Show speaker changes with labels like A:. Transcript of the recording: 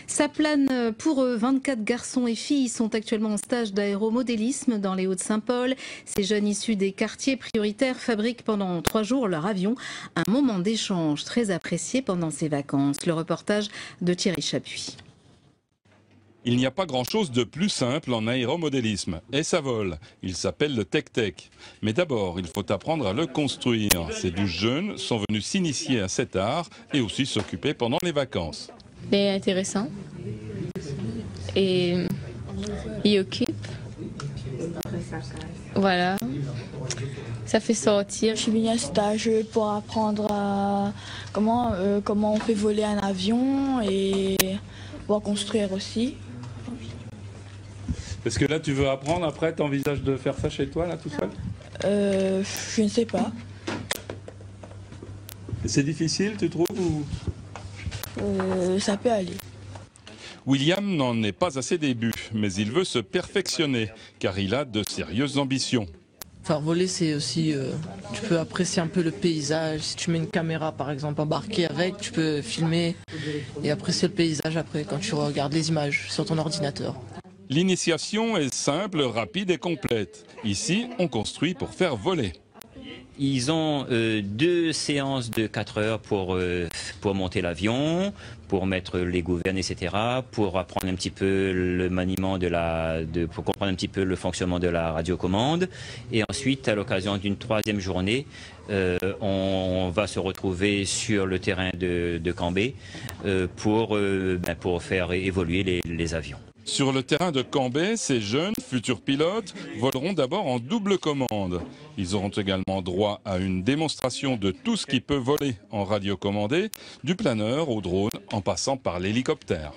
A: Ça plane pour eux. 24 garçons et filles sont actuellement en stage d'aéromodélisme dans les Hauts-de-Saint-Paul. Ces jeunes issus des quartiers prioritaires fabriquent pendant 3 jours leur avion. Un moment d'échange très apprécié pendant ces vacances. Le reportage de Thierry Chapuis.
B: Il n'y a pas grand-chose de plus simple en aéromodélisme. Et ça vole. Il s'appelle le Tech-Tech. Mais d'abord, il faut apprendre à le construire. Ces 12 jeunes sont venus s'initier à cet art et aussi s'occuper pendant les vacances.
C: C'est intéressant. Et il occupe. Voilà. Ça fait sortir.
D: Je suis venue à stage pour apprendre comment on fait voler un avion et pour construire aussi.
B: Est-ce que là, tu veux apprendre après, t'envisages de faire ça chez toi, là, tout seul?
D: Je ne sais pas.
B: C'est difficile, tu trouves ou...
D: Ça peut aller.
B: William n'en est pas à ses débuts, mais il veut se perfectionner, car il a de sérieuses ambitions.
E: Faire voler, c'est aussi, tu peux apprécier un peu le paysage. Si tu mets une caméra, par exemple, embarquée avec, tu peux filmer et apprécier le paysage après quand tu regardes les images sur ton ordinateur.
B: L'initiation est simple, rapide et complète. Ici, on construit pour faire voler.
F: Ils ont 2 séances de 4 heures pour monter l'avion, pour mettre les gouvernes, etc., pour apprendre un petit peu le maniement pour comprendre un petit peu le fonctionnement de la radiocommande. Et ensuite, à l'occasion d'une 3e journée, on va se retrouver sur le terrain de Cambé pour faire évoluer les avions.
B: Sur le terrain de Cambé, ces jeunes futurs pilotes voleront d'abord en double commande. Ils auront également droit à une démonstration de tout ce qui peut voler en radiocommandé, du planeur au drone en passant par l'hélicoptère.